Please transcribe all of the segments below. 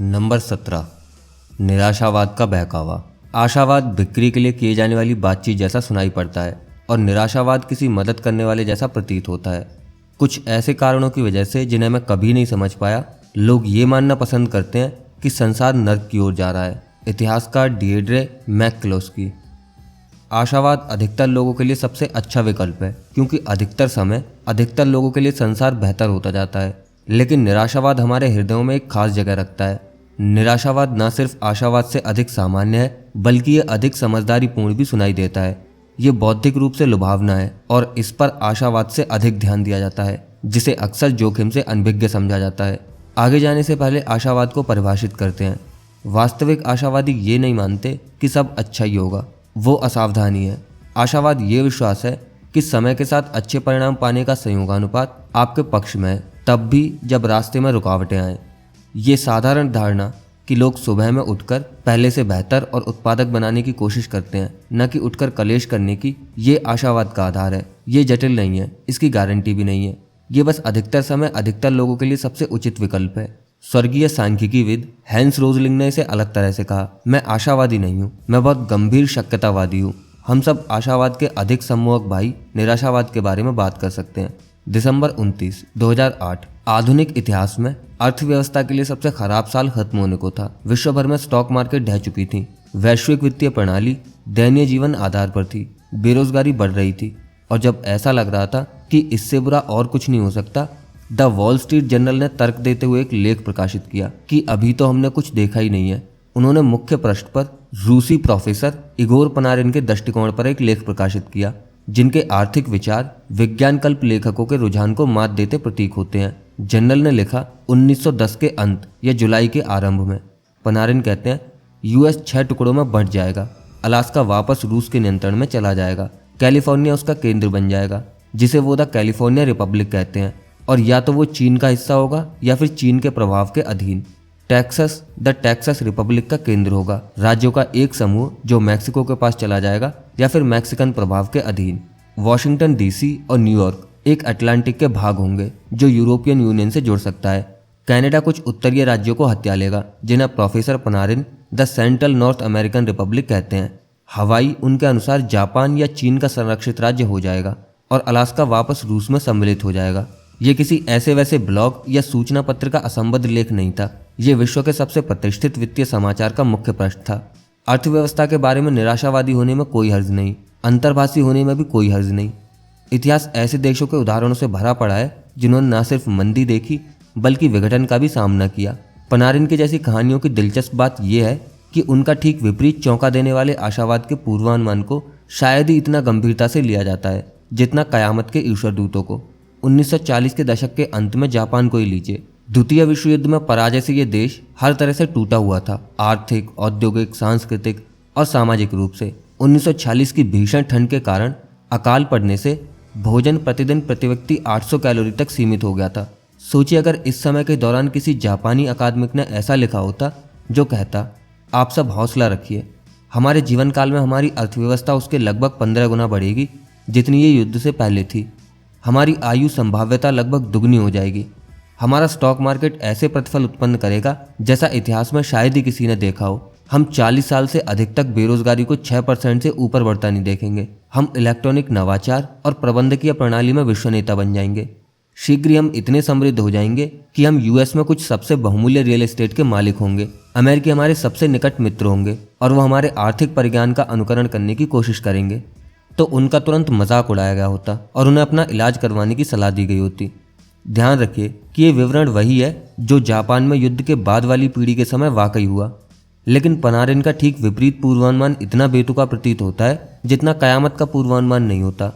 Number 17। निराशावाद का बहकावा। आशावाद बिक्री के लिए किए जाने वाली बातचीत जैसा सुनाई पड़ता है और निराशावाद किसी मदद करने वाले जैसा प्रतीत होता है। कुछ ऐसे कारणों की वजह से जिन्हें मैं कभी नहीं समझ पाया, लोग ये मानना पसंद करते हैं कि संसार नर्क की ओर जा रहा है। इतिहासकार डिएड्रे मैकक्लोस्की। आशावाद अधिकतर लोगों के लिए सबसे अच्छा विकल्प है, क्योंकि अधिकतर समय अधिकतर लोगों के लिए संसार बेहतर होता जाता है। लेकिन निराशावाद हमारे हृदयों में एक खास जगह रखता है। निराशावाद न सिर्फ आशावाद से अधिक सामान्य है, बल्कि ये अधिक समझदारीपूर्ण भी सुनाई देता है। ये बौद्धिक रूप से लुभावना है और इस पर आशावाद से अधिक ध्यान दिया जाता है, जिसे अक्सर जोखिम से अनभिज्ञ समझा जाता है। आगे जाने से पहले आशावाद को परिभाषित करते हैं। वास्तविक आशावादी ये नहीं मानते कि सब अच्छा ही होगा, वो असावधानी है। आशावाद ये विश्वास है कि समय के साथ अच्छे परिणाम पाने का संयोगानुपात आपके पक्ष में है, तब भी जब रास्ते में रुकावटें आएं। ये साधारण धारणा कि लोग सुबह में उठकर पहले से बेहतर और उत्पादक बनाने की कोशिश करते हैं, न कि उठकर कलेश करने की, ये आशावाद का आधार है। ये जटिल नहीं है, इसकी गारंटी भी नहीं है। ये बस अधिकतर समय अधिकतर लोगों के लिए सबसे उचित विकल्प है। स्वर्गीय सांख्यिकीविद हैंस रोजलिंग ने इसे अलग तरह से कहा, मैं आशावादी नहीं हूँ, मैं बहुत गंभीर शक्यतावादी हूँ। हम सब आशावाद के अधिक सम्मोहक भाई निराशावाद के बारे में बात कर सकते हैं। दिसंबर 29, 2008। आधुनिक इतिहास में अर्थव्यवस्था के लिए सबसे खराब साल खत्म होने को था। विश्व भर में स्टॉक मार्केट ढह चुकी थी, वैश्विक वित्तीय प्रणाली दयनीय जीवन आधार पर थी, बेरोजगारी बढ़ रही थी, और जब ऐसा लग रहा था कि इससे बुरा और कुछ नहीं हो सकता, द वॉल स्ट्रीट जर्नल ने तर्क देते हुए एक लेख प्रकाशित किया कि अभी तो हमने कुछ देखा ही नहीं है। उन्होंने मुख्य पृष्ठ पर रूसी प्रोफेसर इगोर पनारिन के दृष्टिकोण पर एक लेख प्रकाशित किया, जिनके आर्थिक विचार विज्ञान कल्प लेखकों के रुझान को मात देते प्रतीक होते हैं। जर्नल ने लिखा, 1910 के अंत या जुलाई के आरंभ में, पनारिन कहते हैं, यूएस 6 टुकड़ों में बढ़ जाएगा, अलास्का वापस रूस के नियंत्रण में चला जाएगा, कैलिफोर्निया उसका केंद्र बन जाएगा, जिसे वो द कैलिफोर्निया रिपब्लिक कहते हैं, और या तो वो चीन का हिस्सा होगा या फिर चीन के प्रभाव के अधीन। टेक्सास द टेक्सास रिपब्लिक का केंद्र होगा, राज्यों का एक समूह जो मैक्सिको के पास चला जाएगा या फिर मैक्सिकन प्रभाव के अधीन। वॉशिंगटन डीसी और न्यूयॉर्क एक अटलांटिक के भाग होंगे जो यूरोपियन यूनियन से जुड़ सकता है। कनाडा कुछ उत्तरीय राज्यों को हत्या लेगा, जिन्हें professor Panarin the central North American republic कहते हैं। हवाई उनके अनुसार जापान या चीन का संरक्षित राज्य हो जाएगा और अलास्का वापस रूस में सम्मिलित हो जाएगा। ये किसी ऐसे वैसे ब्लॉग या सूचना पत्र का असंबद्ध लेख नहीं था, ये विश्व के सबसे प्रतिष्ठित वित्तीय समाचार का मुख्य पृष्ठ था। अर्थव्यवस्था के बारे में निराशावादी होने में कोई हर्ज नहीं, अंतर्भाषी होने में भी कोई हर्ज नहीं। इतिहास ऐसे देशों के उदाहरणों से भरा पड़ा है जिन्होंने न सिर्फ मंदी देखी बल्कि विघटन का भी सामना किया। पनारिन की जैसी कहानियों की दिलचस्प बात यह है कि उनका ठीक विपरीत चौंका देने वाले आशावाद के पूर्वानुमान को शायद ही इतना गंभीरता से लिया जाता है जितना कयामत के ईश्वरदूतों को। 1940 के दशक के अंत में जापान को ही लीजिए। द्वितीय विश्व युद्ध में पराजय से ये देश हर तरह से टूटा हुआ था, आर्थिक, औद्योगिक, सांस्कृतिक और सामाजिक रूप से। 1946 की भीषण ठंड के कारण अकाल पड़ने से भोजन प्रतिदिन प्रति व्यक्ति 800 कैलोरी तक सीमित हो गया था। सोचिए अगर इस समय के दौरान किसी जापानी अकादमिक ने ऐसा लिखा होता जो कहता, आप सब हौसला रखिए, हमारे जीवन काल में हमारी अर्थव्यवस्था उसके लगभग 15 गुना बढ़ेगी जितनी ये युद्ध से पहले थी। हमारी आयु संभाव्यता लगभग दुगनी हो जाएगी। हमारा स्टॉक मार्केट ऐसे प्रतिफल उत्पन्न करेगा जैसा इतिहास में शायद ही किसी ने देखा हो। हम 40 साल से अधिक तक बेरोजगारी को 6% से ऊपर बढ़ता नहीं देखेंगे। हम इलेक्ट्रॉनिक नवाचार और प्रबंधकीय प्रणाली में विश्व नेता बन जाएंगे। शीघ्र ही हम इतने समृद्ध हो जाएंगे कि हम यूएस में कुछ सबसे बहुमूल्य रियल एस्टेट के मालिक होंगे। अमेरिकी हमारे सबसे निकट मित्र होंगे और वो हमारे आर्थिक परिज्ञान का अनुकरण करने की कोशिश करेंगे। तो उनका तुरंत मजाक उड़ाया गया होता और उन्हें अपना इलाज करवाने की सलाह दी गई होती। ध्यान रखिए कि ये विवरण वही है जो जापान में युद्ध के बाद वाली पीढ़ी के समय वाकई हुआ, लेकिन पनारिन का ठीक विपरीत पूर्वानुमान इतना बेतुका प्रतीत होता है जितना कयामत का पूर्वानुमान नहीं होता।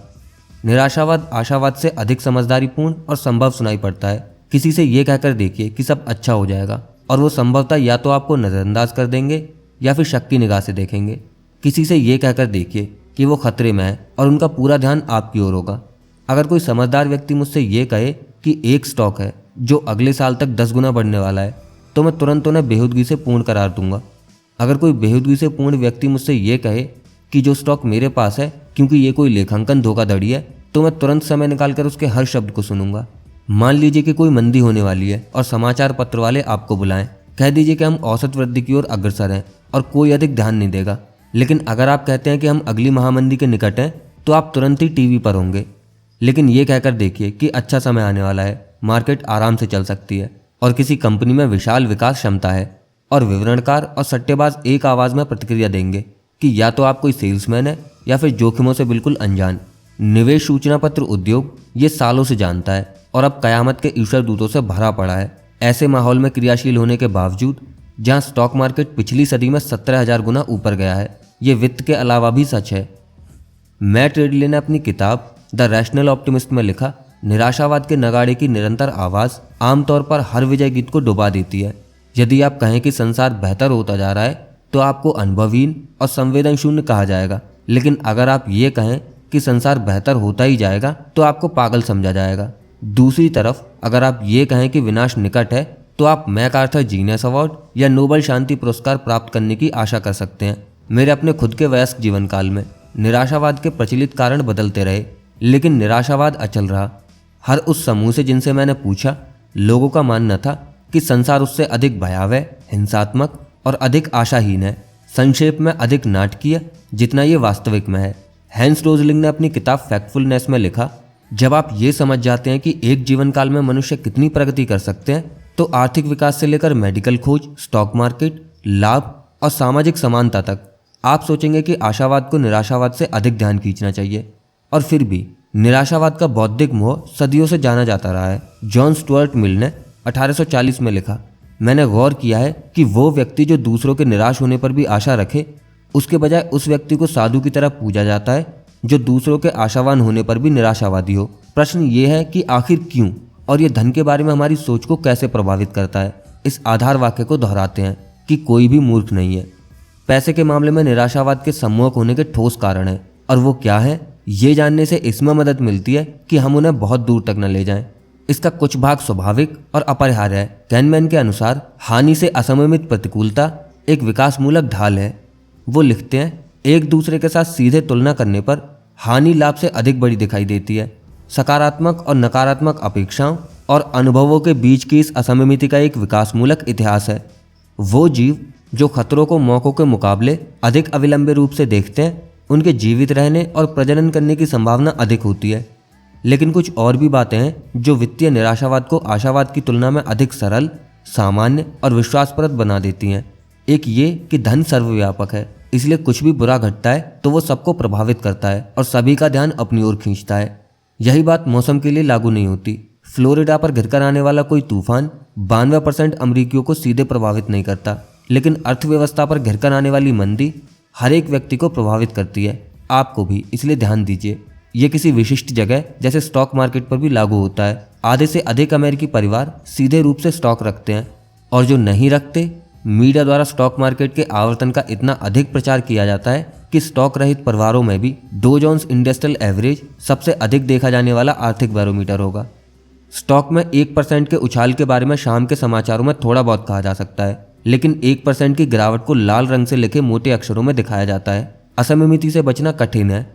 निराशावाद आशावाद से अधिक समझदारीपूर्ण और संभव सुनाई पड़ता है। किसी से ये कहकर देखिए कि सब अच्छा हो जाएगा और वो संभवतः या तो आपको नजरअंदाज कर देंगे या फिर शक की निगाह से देखेंगे। किसी से ये कहकर देखिए कि वो खतरे में है और उनका पूरा ध्यान आपकी ओर होगा। अगर कोई समझदार व्यक्ति मुझसे ये कहे कि एक स्टॉक है जो अगले साल तक 10 गुना बढ़ने वाला है, तो मैं तुरंत उन्हें बेहूदगी से पूर्ण करार दूंगा। अगर कोई बेहूदगी से पूर्ण व्यक्ति मुझसे ये कहे कि जो स्टॉक मेरे पास है क्योंकि ये कोई लेखांकन धोखाधड़ी है, तो मैं तुरंत समय निकालकर उसके हर शब्द को सुनूंगा। मान लीजिए कि कोई मंदी होने वाली है और समाचार पत्र वाले आपको बुलाएं कह दीजिए कि हम औसत वृद्धि की ओर अग्रसर हैं और कोई अधिक ध्यान नहीं देगा। लेकिन अगर आप कहते हैं कि हम अगली महामंदी के निकट हैं तो आप तुरंत ही टीवी पर होंगे। लेकिन ये कहकर देखिए कि अच्छा समय आने वाला है, मार्केट आराम से चल सकती है और किसी कंपनी में विशाल विकास क्षमता है, और विवरणकार और सट्टेबाज एक आवाज़ में प्रतिक्रिया देंगे कि या तो आप कोई सेल्समैन है या फिर जोखिमों से बिल्कुल अनजान। निवेश सूचना पत्र उद्योग ये सालों से जानता है और अब कयामत के ईश्वर दूतों से भरा पड़ा है। ऐसे माहौल में क्रियाशील होने के बावजूद जहां स्टॉक मार्केट पिछली सदी में 17,000 गुना ऊपर गया है, ये वित्त के अलावा भी सच है। मैट रिडले ने अपनी किताब द रैशनल ऑप्टिमिस्ट में लिखा, निराशावाद के नगाड़े की निरंतर आवाज़ आमतौर पर हर विजय गीत को डुबा देती है। यदि आप कहें कि संसार बेहतर होता जा रहा है तो आपको अनुभवहीन और संवेदन शून्य कहा जाएगा। लेकिन अगर आप ये कहें कि संसार बेहतर होता ही जाएगा तो आपको पागल समझा जाएगा। दूसरी तरफ अगर आप ये कहें कि विनाश निकट है तो आप मैकआर्थर जीनियस अवार्ड या नोबेल शांति पुरस्कार प्राप्त करने की आशा कर सकते हैं। मेरे अपने खुद के वयस्क जीवन काल में निराशावाद के प्रचलित कारण बदलते रहे, लेकिन निराशावाद अचल रहा। हर उस समूह से जिनसे मैंने पूछा, लोगों का मानना था कि संसार उससे अधिक भयावह, हिंसात्मक और अधिक आशाहीन है, संक्षेप में अधिक नाटकीय जितना ये वास्तविक में है। हैंस रोजलिंग ने अपनी किताब फैक्टफुलनेस में लिखा, जब आप ये समझ जाते हैं कि एक जीवन काल में मनुष्य कितनी प्रगति कर सकते हैं तो आर्थिक विकास से लेकर मेडिकल खोज, स्टॉक मार्केट, लाभ और सामाजिक समानता तक, आप सोचेंगे कि आशावाद को निराशावाद से अधिक ध्यान खींचना चाहिए। और फिर भी निराशावाद का बौद्धिक मोह सदियों से जाना जाता रहा है। जॉन स्टुअर्ट मिल ने 1840 में लिखा, मैंने गौर किया है कि वो व्यक्ति जो दूसरों के निराश होने पर भी आशा रखे, उसके बजाय उस व्यक्ति को साधु की तरह पूजा जाता है जो दूसरों के आशावान होने पर भी निराशावादी हो। प्रश्न ये है कि आखिर क्यों, और ये धन के बारे में हमारी सोच को कैसे प्रभावित करता है। इस आधार वाक्य को दोहराते हैं कि कोई भी मूर्ख नहीं है। पैसे के मामले में निराशावाद के सम्मोहक होने के ठोस कारण है, और वो क्या है, ये जानने से इसमें मदद मिलती है कि हम उन्हें बहुत दूर तक न ले जाएं। इसका कुछ भाग स्वाभाविक और अपरिहार्य है। कैनमैन के अनुसार हानि से असममित प्रतिकूलता एक विकासमूलक ढाल है। वो लिखते हैं, एक दूसरे के साथ सीधे तुलना करने पर हानि लाभ से अधिक बड़ी दिखाई देती है। सकारात्मक और नकारात्मक अपेक्षाओं और अनुभवों के बीच की इस असममिति का एक विकासमूलक इतिहास है। वो जीव जो खतरों को मौकों के मुकाबले अधिक अविलंबे रूप से देखते हैं, उनके जीवित रहने और प्रजनन करने की संभावना अधिक होती है। लेकिन कुछ और भी बातें हैं जो वित्तीय निराशावाद को आशावाद की तुलना में अधिक सरल, सामान्य और विश्वासप्रद बना देती हैं। एक ये कि धन सर्वव्यापक है, इसलिए कुछ भी बुरा घटता है तो वो सबको प्रभावित करता है और सभी का ध्यान अपनी ओर खींचता है। यही बात मौसम के लिए लागू नहीं होती। फ्लोरिडा पर घिरकर आने वाला कोई तूफान 92% अमरीकियों को सीधे प्रभावित नहीं करता, लेकिन अर्थव्यवस्था पर घिरकर आने वाली मंदी हर एक व्यक्ति को प्रभावित करती है, आपको भी। इसलिए ध्यान दीजिए, ये किसी विशिष्ट जगह जैसे स्टॉक मार्केट पर भी लागू होता है। आधे से अधिक अमेरिकी परिवार सीधे रूप से स्टॉक रखते हैं, और जो नहीं रखते, मीडिया द्वारा स्टॉक मार्केट के आवर्तन का इतना अधिक प्रचार किया जाता है कि स्टॉक रहित परिवारों में भी डो जोन्स इंडस्ट्रियल एवरेज सबसे अधिक देखा जाने वाला आर्थिक बैरोमीटर होगा। स्टॉक में 1% के उछाल के बारे में शाम के समाचारों में थोड़ा बहुत कहा जा सकता है, लेकिन 1% की गिरावट को लाल रंग से लिखे मोटे अक्षरों में दिखाया जाता है। असममिति से बचना कठिन है,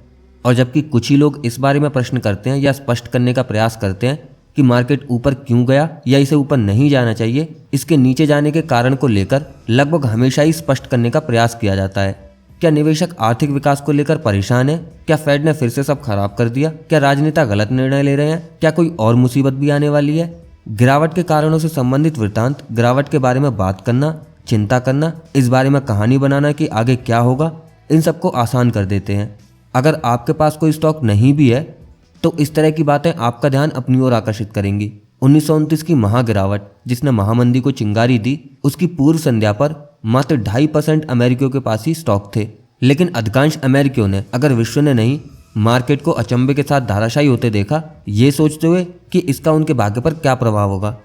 और जबकि कुछ ही लोग इस बारे में प्रश्न करते हैं या स्पष्ट करने का प्रयास करते हैं कि मार्केट ऊपर क्यों गया या इसे ऊपर नहीं जाना चाहिए, इसके नीचे जाने के कारण को लेकर लगभग हमेशा ही स्पष्ट करने का प्रयास किया जाता है। क्या निवेशक आर्थिक विकास को लेकर परेशान है? क्या फेड ने फिर से सब खराब कर दिया? क्या राजनेता गलत निर्णय ले रहे हैं? क्या कोई और मुसीबत भी आने वाली है? गिरावट के कारणों से संबंधित वृत्तांत, गिरावट के बारे में बात करना, चिंता करना, इस बारे में कहानी बनाना कि आगे क्या होगा, इन सबको आसान कर देते हैं। अगर आपके पास कोई स्टॉक नहीं भी है तो इस तरह की बातें आपका ध्यान अपनी ओर आकर्षित करेंगी। 1929 की महागिरावट जिसने महामंदी को चिंगारी दी, उसकी पूर्व संध्या पर मात्र 2.5% अमेरिकियों के पास ही स्टॉक थे। लेकिन अधिकांश अमेरिकियों ने, अगर विश्व ने नहीं, मार्केट को अचंभे के साथ धाराशायी होते देखा, ये सोचते हुए कि इसका उनके भाग्य पर क्या प्रभाव होगा।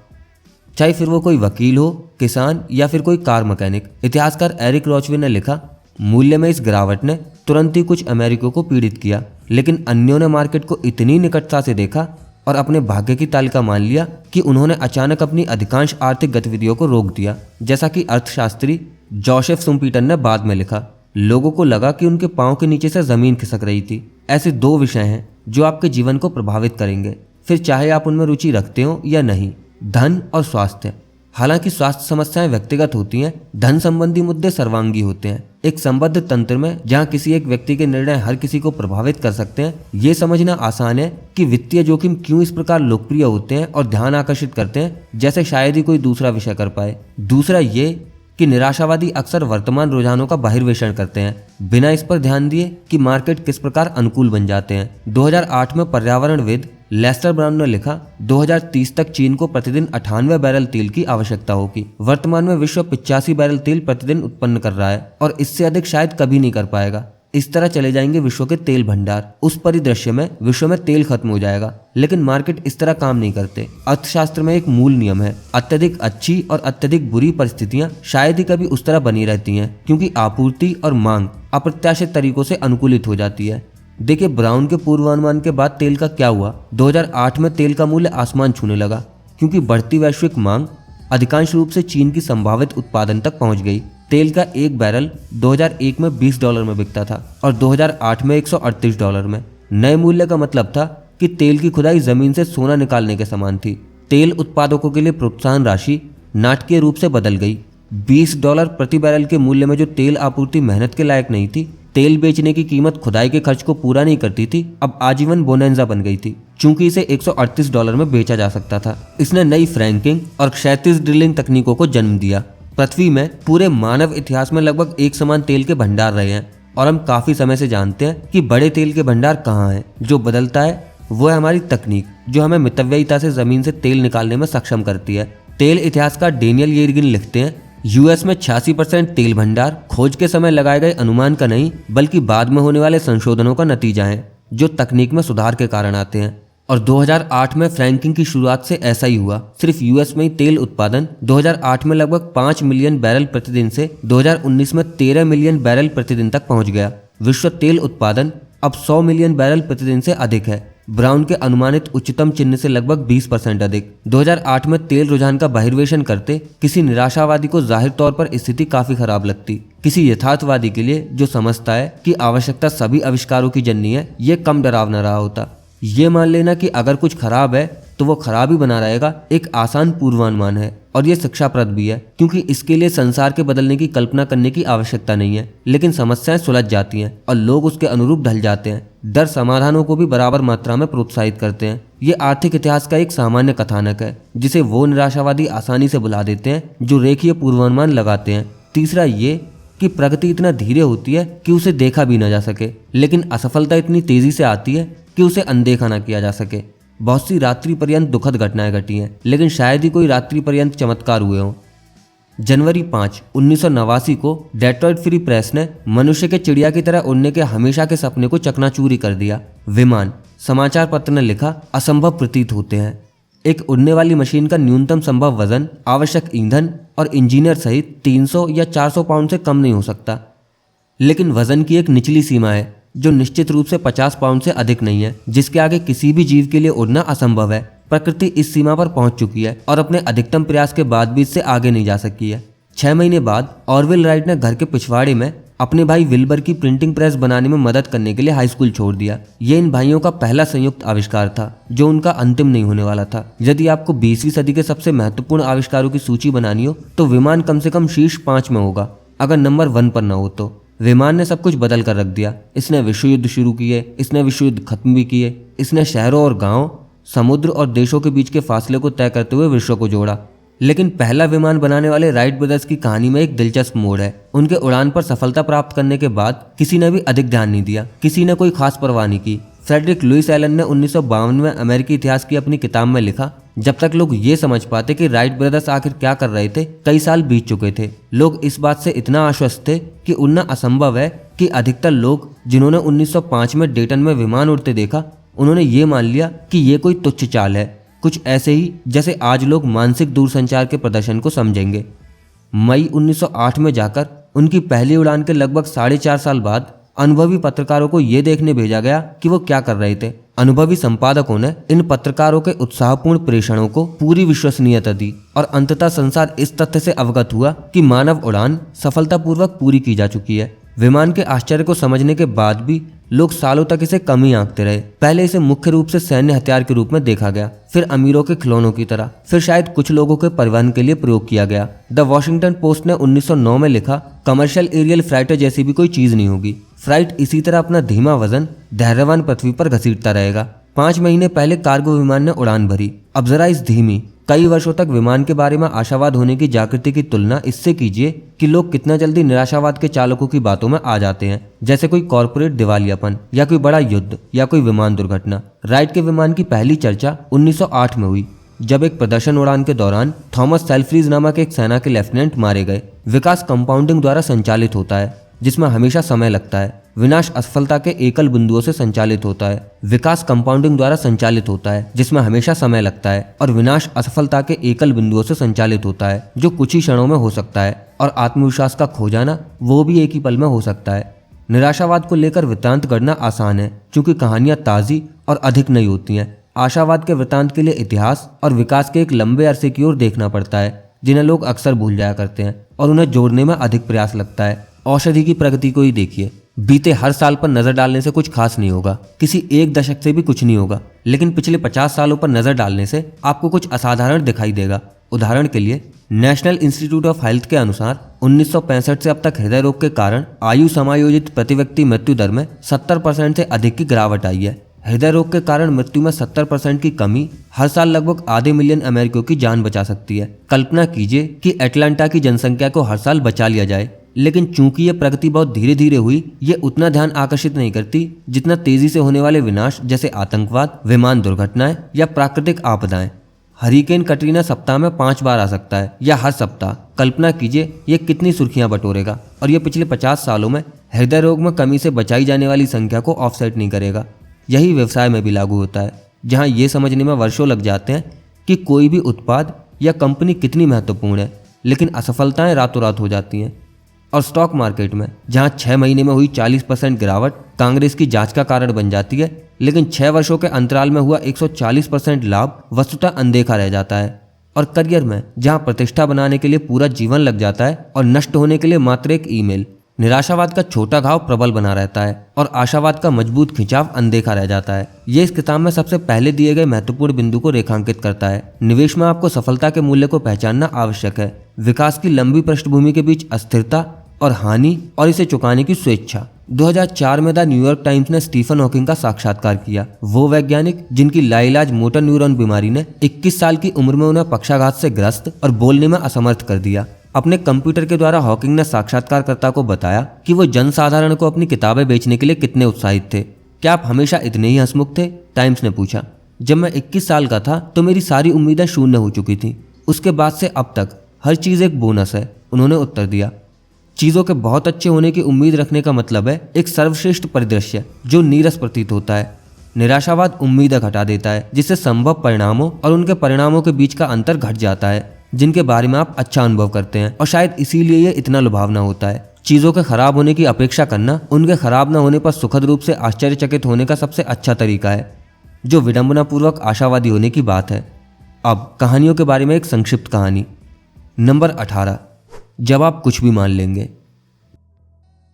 चाहे फिर वो कोई वकील हो, किसान या फिर कोई कार मैकेनिक। इतिहासकार एरिक रॉचवे ने लिखा, मूल्य में इस गिरावट ने तुरंत ही कुछ अमेरिकियों को पीड़ित किया, लेकिन अन्यों ने मार्केट को इतनी निकटता से देखा और अपने भाग्य की तालिका मान लिया कि उन्होंने अचानक अपनी अधिकांश आर्थिक गतिविधियों को रोक दिया। जैसा कि अर्थशास्त्री जोसेफ शुम्पीटर ने बाद में लिखा, लोगों को लगा कि उनके पांव के नीचे से जमीन खिसक रही थी। ऐसे 2 विषय हैं जो आपके जीवन को प्रभावित करेंगे, फिर चाहे आप उनमें रुचि रखते हो या नहीं, धन और स्वास्थ्य। हालांकि स्वास्थ्य समस्याएं व्यक्तिगत होती हैं, धन संबंधी मुद्दे सर्वांगी होते हैं। एक संबद्ध तंत्र में जहां किसी एक व्यक्ति के निर्णय हर किसी को प्रभावित कर सकते हैं, ये समझना आसान है कि वित्तीय जोखिम क्यों इस प्रकार लोकप्रिय होते हैं और ध्यान आकर्षित करते हैं, जैसे शायद ही कोई दूसरा विषय कर पाए। दूसरा ये कि निराशावादी अक्सर वर्तमान रुझानों का बहिर्वेषण करते हैं, बिना इस पर ध्यान दिए कि मार्केट किस प्रकार अनुकूल बन जाते हैं। 2008 में पर्यावरणविद लेस्टर ब्राउन ने लिखा, 2030 तक चीन को प्रतिदिन 98 बैरल तेल की आवश्यकता होगी। वर्तमान में विश्व 85 बैरल तेल प्रतिदिन उत्पन्न कर रहा है और इससे अधिक शायद कभी नहीं कर पाएगा। इस तरह चले जाएंगे विश्व के तेल भंडार। उस परिदृश्य में विश्व में तेल खत्म हो जाएगा। लेकिन मार्केट इस तरह काम नहीं करते। अर्थशास्त्र में एक मूल नियम है, अत्यधिक अच्छी और अत्यधिक बुरी परिस्थितियां शायद ही कभी उस तरह बनी रहती हैं, क्योंकि आपूर्ति और मांग अप्रत्याशित तरीकों से अनुकूलित हो जाती है। देखिए, ब्राउन के पूर्वानुमान के बाद तेल का क्या हुआ। 2008 में तेल का मूल्य आसमान छूने लगा, क्योंकि बढ़ती वैश्विक मांग अधिकांश रूप से चीन की संभावित उत्पादन तक पहुंच गई। तेल का एक बैरल 2001 में $20 में बिकता था और 2008 में $138 में। नए मूल्य का मतलब था कि तेल की खुदाई जमीन से सोना निकालने के समान थी। तेल उत्पादकों के लिए प्रोत्साहन राशि नाटकीय रूप से बदल गई। $20 प्रति बैरल के मूल्य में जो तेल आपूर्ति मेहनत के लायक नहीं थी, तेल बेचने की कीमत खुदाई के खर्च को पूरा नहीं करती थी, अब आजीवन बोनेंजा बन गई थी, चूंकि इसे $138 में बेचा जा सकता था। इसने नई फ्रैंकिंग और क्षैतिज ड्रिलिंग तकनीकों को जन्म दिया। पृथ्वी में पूरे मानव इतिहास में लगभग एक समान तेल के भंडार रहे हैं और हम काफी समय से जानते हैं कि बड़े तेल के भंडार कहाँ हैं। जो बदलता है वो है हमारी तकनीक, जो हमें मितव्ययिता से जमीन से तेल निकालने में सक्षम करती है। तेल इतिहासकार डेनियल येरगिन लिखते हैं, यूएस में 86% तेल भंडार खोज के समय लगाए गए अनुमान का नहीं, बल्कि बाद में होने वाले संशोधनों का नतीजा है, जो तकनीक में सुधार के कारण आते हैं। और 2008 में फ्रैंकिंग की शुरुआत से ऐसा ही हुआ। सिर्फ यूएस में ही तेल उत्पादन 2008 में लगभग 5 मिलियन बैरल प्रतिदिन से 2019 में 13 मिलियन बैरल प्रतिदिन तक पहुंच गया। विश्व तेल उत्पादन अब 100 मिलियन बैरल प्रतिदिन से अधिक है, ब्राउन के अनुमानित उच्चतम चिन्ह से लगभग 20% अधिक। 2008 में तेल रुझान का बहिर्वेशन करते किसी निराशावादी को जाहिर तौर पर स्थिति काफी खराब लगती। किसी यथार्थवादी के लिए जो समझता है कि आवश्यकता सभी आविष्कारों की जननी है, ये कम डरावना रहा होता। ये मान लेना कि अगर कुछ खराब है तो वो खराब ही बना रहेगा एक आसान पूर्वानुमान है, और ये शिक्षाप्रद भी है, क्योंकि इसके लिए संसार के बदलने की कल्पना करने की आवश्यकता नहीं है। लेकिन समस्याएं सुलझ जाती हैं और लोग उसके अनुरूप ढल जाते हैं। डर समाधानों को भी बराबर मात्रा में प्रोत्साहित करते हैं। ये आर्थिक इतिहास का एक सामान्य कथानक है, जिसे वो निराशावादी आसानी से भुला देते हैं जो रेखीय पूर्वानुमान लगाते हैं। तीसरा ये कि प्रगति इतना धीरे होती है कि उसे देखा भी न जा सके, लेकिन असफलता इतनी तेजी से आती है कि उसे अनदेखा न किया जा सके। बहुत सी रात्रि पर्यंत दुखद घटनाएं घटी हैं, लेकिन शायद ही कोई रात्रि पर्यंत चमत्कार हुए हों। जनवरी 5, 1989 को डेट्रॉइट फ्री प्रेस ने मनुष्य के चिड़िया की तरह उड़ने के हमेशा के सपने को चकनाचूरी कर दिया। विमान समाचार पत्र ने लिखा, असंभव प्रतीत होते हैं। एक उड़ने वाली मशीन का न्यूनतम संभव वजन, आवश्यक ईंधन और इंजीनियर सहित 300 या 400 पाउंड से कम नहीं हो सकता। लेकिन वजन की एक निचली सीमा है जो निश्चित रूप से 50 पाउंड से अधिक नहीं है, जिसके आगे किसी भी जीव के लिए उड़ना असंभव है। प्रकृति इस सीमा पर पहुंच चुकी है और अपने अधिकतम प्रयास के बाद भी इससे आगे नहीं जा सकी है। 6 महीने बाद ऑरविल राइट ने घर के पिछवाड़े में अपने भाई विल्बर की प्रिंटिंग प्रेस बनाने में मदद करने के लिए हाई स्कूल छोड़ दिया। ये इन भाइयों का पहला संयुक्त आविष्कार था, जो उनका अंतिम नहीं होने वाला था। यदि आपको 20वीं सदी के सबसे महत्वपूर्ण आविष्कारों की सूची बनानी हो तो विमान कम से कम शीर्ष 5 में होगा, अगर नंबर 1 पर न हो तो। विमान ने सब कुछ बदल कर रख दिया। इसने विश्व युद्ध शुरू किए, इसने विश्व युद्ध खत्म भी किए, इसने शहरों और गांवों, समुद्र और देशों के बीच के फासले को तय करते हुए विश्व को जोड़ा। लेकिन पहला विमान बनाने वाले राइट ब्रदर्स की कहानी में एक दिलचस्प मोड़ है। उनके उड़ान पर सफलता प्राप्त करने के बाद किसी ने भी अधिक ध्यान नहीं दिया, किसी ने कोई खास परवाह नहीं की। फ्रेडरिक लुइस एलन ने 1952 में अमेरिकी इतिहास की अपनी किताब में लिखा, जब तक लोग ये समझ पाते कि राइट ब्रदर्स आखिर क्या कर रहे थे, कई साल बीत चुके थे। लोग इस बात से इतना आश्वस्त थे कि उड़ना असंभव है कि अधिकतर लोग जिन्होंने 1905 में डेटन में विमान उड़ते देखा, उन्होंने ये मान लिया कि ये कोई तुच्छ चाल है, कुछ ऐसे ही जैसे आज लोग मानसिक दूरसंचार के प्रदर्शन को समझेंगे। मई 1908 में जाकर उनकी पहली उड़ान के लगभग 4.5 साल बाद अनुभवी पत्रकारों को यह देखने भेजा गया कि वो क्या कर रहे थे। अनुभवी संपादकों ने इन पत्रकारों के उत्साहपूर्ण प्रेषणों को पूरी विश्वसनीयता दी और अंततः संसार इस तथ्य से अवगत हुआ कि मानव उड़ान सफलतापूर्वक पूरी की जा चुकी है। विमान के आश्चर्य को समझने के बाद भी लोग सालों तक इसे कम ही आंकते रहे। पहले इसे मुख्य रूप से सैन्य हथियार के रूप में देखा गया, फिर अमीरों के खिलौनों की तरह, फिर शायद कुछ लोगों के परिवहन के लिए प्रयोग किया गया। द वॉशिंगटन पोस्ट ने 1909 में लिखा, कमर्शियल एरियल फ्राइटर जैसी भी कोई चीज नहीं होगी। फ्राइट इसी तरह अपना धीमा वजन धैर्यवान पृथ्वी पर घसीटता रहेगा। 5 महीने पहले कार्गो विमान ने उड़ान भरी। अब जरा इस धीमी, कई वर्षों तक विमान के बारे में आशावाद होने की जागृति की तुलना इससे कीजिए कि लोग कितना जल्दी निराशावाद के चालकों की बातों में आ जाते हैं, जैसे कोई कॉर्पोरेट दिवालियापन या कोई बड़ा युद्ध या कोई विमान दुर्घटना। राइट के विमान की पहली चर्चा 1908 में हुई, जब एक प्रदर्शन उड़ान के दौरान थॉमस सेल्फ्रीज नामक एक सेना के लेफ्टिनेंट मारे गए। विकास कंपाउंडिंग द्वारा संचालित होता है, जिसमें हमेशा समय लगता है। विनाश असफलता के एकल बिंदुओं से संचालित होता है। विकास कंपाउंडिंग द्वारा संचालित होता है, जिसमें हमेशा समय लगता है, और विनाश असफलता के एकल बिंदुओं से संचालित होता है, जो कुछ ही क्षणों में हो सकता है। और आत्मविश्वास का खो जाना, वो भी एक ही पल में हो सकता है। निराशावाद को लेकर वृत्तांत गढ़ना आसान है, क्योंकि कहानियां ताजी और अधिक नई होती हैं। आशावाद के वृत्तांत के लिए इतिहास और विकास के एक लंबे अरसे की ओर देखना पड़ता है, जिन्हें लोग अक्सर भूल जाया करते हैं, और उन्हें जोड़ने में अधिक प्रयास लगता है। औषधि की प्रगति को ही देखिए। बीते हर साल पर नजर डालने से कुछ खास नहीं होगा, किसी एक दशक से भी कुछ नहीं होगा, लेकिन पिछले 50 सालों पर नजर डालने से आपको कुछ असाधारण दिखाई देगा। उदाहरण के लिए, नेशनल इंस्टीट्यूट ऑफ हेल्थ के अनुसार 1965 से अब तक हृदय रोग के कारण आयु समायोजित प्रति व्यक्ति मृत्यु दर में 70% से अधिक की गिरावट आई है। हृदय रोग के कारण मृत्यु में 70% की कमी हर साल लगभग आधे मिलियन अमेरिकियों की जान बचा सकती है। कल्पना कीजिए कि एटलांटा की जनसंख्या को हर साल बचा लिया जाए, लेकिन चूंकि यह प्रगति बहुत धीरे धीरे हुई, ये उतना ध्यान आकर्षित नहीं करती जितना तेजी से होने वाले विनाश, जैसे आतंकवाद, विमान दुर्घटनाएं या प्राकृतिक आपदाएं। हरिकेन कटरीना सप्ताह में 5 बार आ सकता है, या हर सप्ताह। कल्पना कीजिए ये कितनी सुर्खियां बटोरेगा, और ये पिछले 50 सालों में हृदय रोग में कमी से बचाई जाने वाली संख्या को ऑफसेट नहीं करेगा। यही व्यवसाय में भी लागू होता है, जहां ये समझने में वर्षों लग जाते हैं कि कोई भी उत्पाद या कंपनी कितनी महत्वपूर्ण है, लेकिन असफलताएं रातों रात हो जाती हैं। और स्टॉक मार्केट में, जहां 6 महीने में हुई 40% गिरावट कांग्रेस की जांच का कारण बन जाती है, लेकिन 6 वर्षों के अंतराल में हुआ 140% लाभ वस्तुतः अनदेखा रह जाता है। और करियर में, जहां प्रतिष्ठा बनाने के लिए पूरा जीवन लग जाता है और नष्ट होने के लिए मात्र एक ईमेल। निराशावाद का छोटा घाव प्रबल बना रहता है, और आशावाद का मजबूत खिंचाव अनदेखा रह जाता है। ये इस किताब में सबसे पहले दिए गए महत्वपूर्ण बिंदु को रेखांकित करता है। निवेश में आपको सफलता के मूल्य को पहचानना आवश्यक है। विकास की लंबी पृष्ठभूमि के बीच अस्थिरता और हानि, और इसे चुकाने की स्वेच्छा। 2004 में द न्यूयॉर्क टाइम्स ने स्टीफन हॉकिंग का साक्षात्कार किया। वो वैज्ञानिक जिनकी लाइलाज मोटर न्यूरॉन बीमारी ने 21 साल की उम्र में उन्हें पक्षाघात से ग्रस्त और बोलने में असमर्थ कर दिया। अपने कंप्यूटर के द्वारा हॉकिंग ने साक्षात्कारकर्ता को बताया कि वो जनसाधारण को अपनी किताबें बेचने के लिए कितने उत्साहित थे। क्या आप हमेशा इतने ही हंसमुख थे? टाइम्स ने पूछा। जब मैं 21 साल का था तो मेरी सारी उम्मीदें शून्य हो चुकी थी। उसके बाद से अब तक हर चीज एक बोनस है, उन्होंने उत्तर दिया। चीजों के बहुत अच्छे होने की उम्मीद रखने का मतलब है एक सर्वश्रेष्ठ परिदृश्य जो नीरस प्रतीत होता है। निराशावाद उम्मीदें घटा देता है, जिससे संभव परिणामों और उनके परिणामों के बीच का अंतर घट जाता है, जिनके बारे में आप अच्छा अनुभव करते हैं, और शायद इसीलिए ये इतना लुभावना होता है। चीजों के खराब होने की अपेक्षा करना उनके खराब न होने पर सुखद रूप से आश्चर्यचकित होने का सबसे अच्छा तरीका है, जो विडंबनापूर्वक आशावादी होने की बात है। अब कहानियों के बारे में एक संक्षिप्त कहानी। नंबर 18, जब आप कुछ भी मान लेंगे।